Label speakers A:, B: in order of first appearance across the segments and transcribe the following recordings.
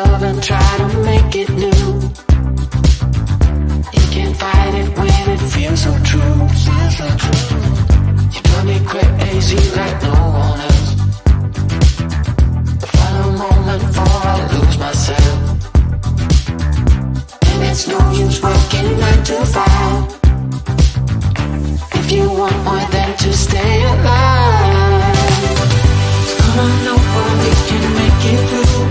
A: love and try to make it new. You can't fight it when it feels so true. You got me crazy like no one else. The final moment before I lose myself. And it's no use working 9 to 5 if you want more than to stay alive. So come on over, we can make it through.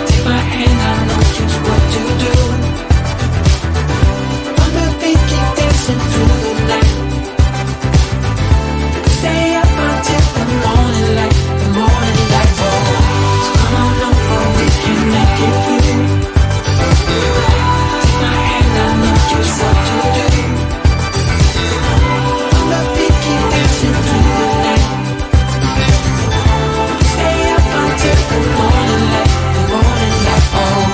A: Take my hand, I know just what to do. On the beat, keep dancing through the night. Stay up until the morning light, the morning light. Oh, so come on over, we can make it through. Take my hand, I know just what to do. On the beat, keep dancing through the night. Stay up until the morning light, the morning light. Oh,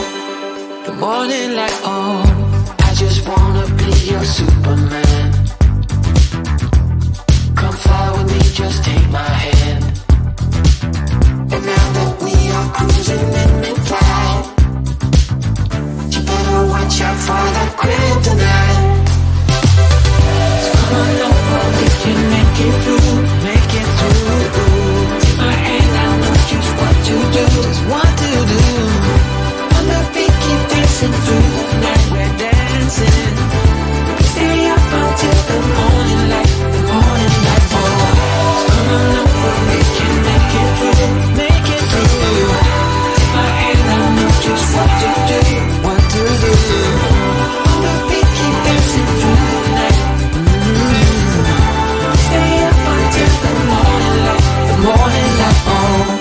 A: the morning light. Oh, I just wanna be your Superman. Come fly with me, just take my hand. And now that we are cruising in mid-flight, you better watch out for that kryptonite. So come on over, we can make it through, make it through. Take my hand, I know just what to do, just what to do. On the beat, keep dancing through the night, we're dancing. Stay up until the morning light, the morning light. Oh, so come on over, we can make it through, make it through. Take my hand, I know just what to do, what to do. On the beat, keep dancing through the night. Stay up until the morning light, the morning light. Oh.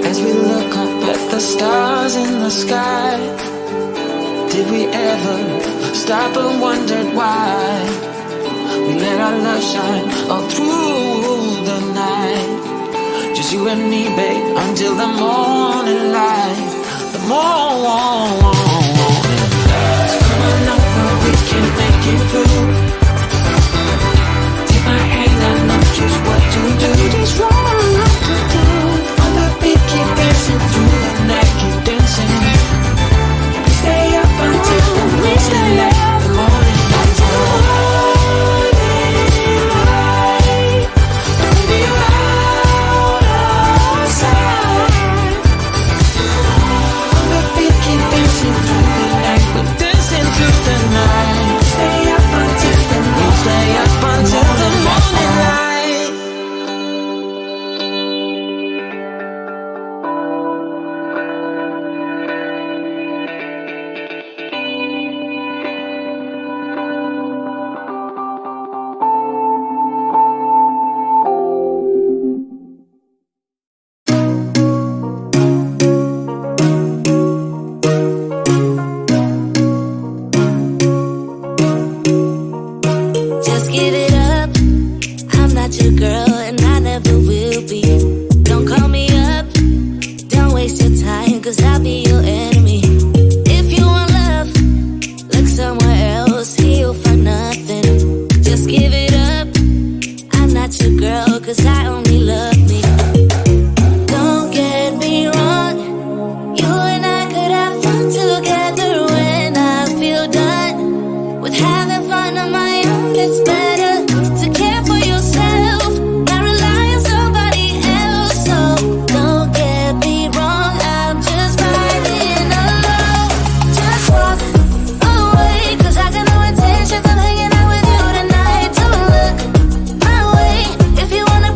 A: As we look up at the stars in the sky, did we ever stop and wondered why we let our love shine all through the night? Just you and me, babe, until the morning light, the morning light. So come on over, we can make it through. Take my hand, I know just what to do, just what to do. On the beat, keep dancing through the night, keep dancing. Stay up until the morning light, the morning light. Don't be out of sight. On the beat, keep dancing through the night, we're dancing through the night. Stay up until the morning, stay up until the morning light.
B: Just give it up. I'm not your girl and I never will be. Don't call me up. Don't waste your time, cause I'll be your enemy. If you want love, look somewhere else. Here you'll find nothing. Just give it up. I'm not your girl, cause I only love me. Don't get me wrong. You and I could have fun together when I feel done with having fun on my own. It's better to care for yourself, not rely on somebody else. So don't get me wrong, I'm just riding alone. Just walk away, cause I got no intentions of hanging out with you tonight. Don't look my way if you wanna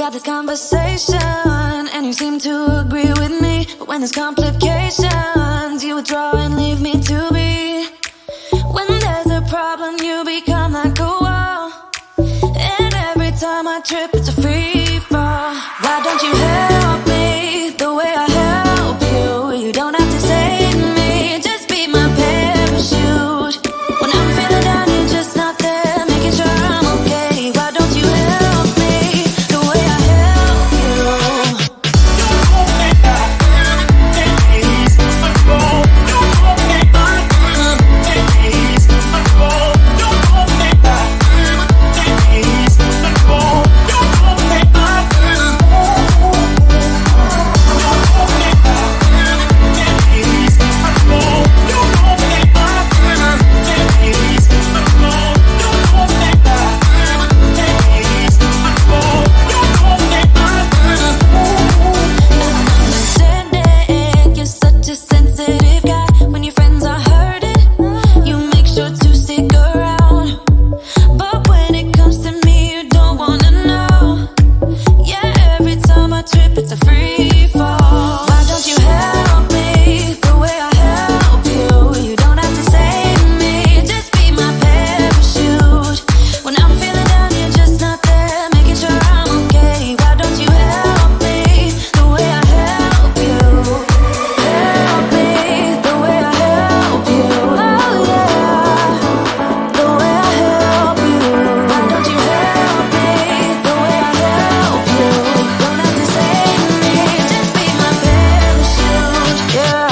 B: got this conversation, and you seem to agree with me. But when there's complications, you withdraw and leave me to be. When there's a problem, you become like a wall, and every time I trip, it's a free fall. Why don't you help me the way I help you? You don't have to save me, just be my parachute. When I'm feeling down, you're just not there, making sure I'm okay. Why don't you help me the way I help you?
A: Don't hold me back, please. Don't hold me back, please. Don't hold me back, please. Don't hold me back,
B: You're such a sensitive guy. When your friends are hurting, you make sure to stick around. But when it comes to me, you don't wanna know. Yeah, every time I trip, it's a free fall. Why don't you help me the way I help you? You don't have to save me, just be my parachute. When I'm feeling down, you're just not there, making sure I'm okay. Why don't you help me the way I help you? Help me the way I help you. Oh yeah, the way I help you. Why don't you help me the way I help you? Don't have to save me, just be my parachute. Yeah.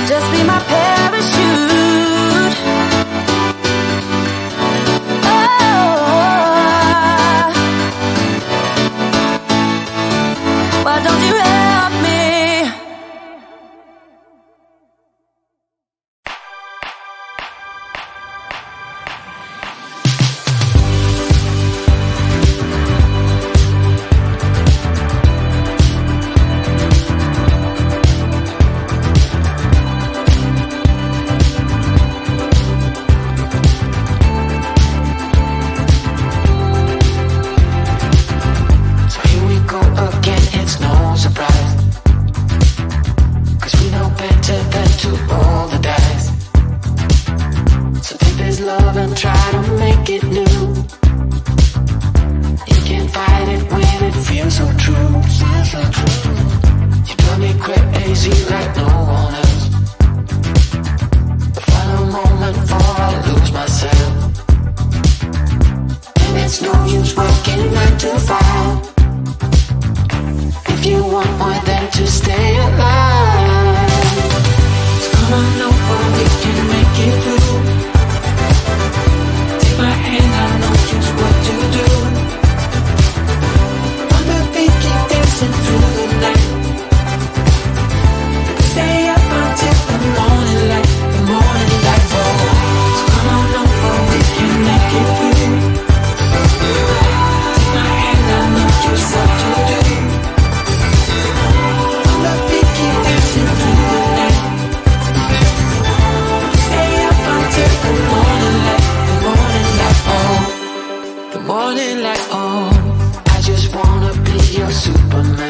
B: Just be my parachute. Oh, why don't you help me?
A: So here we go again, it's no surprise, 'cause we know better than to roll the dice. So take this love and try to make it new. You can't fight it when it feels so true. You drive me crazy like no one else. The final moment before I lose myself. And it's no use working 9 to 5 if you want more than to stay alive. So come on over, we can make it through. Take my hand, I know just what to do. On the beat, keep dancing through the night. Stay up until the morning light, the morning light. Oh, so come on over, we can make it through. Take my hand, I know just what to do. On the beat, keep dancing through the night. Stay up until the morning light, the morning light. Oh, the morning light. Oh, I just wanna be your Superman.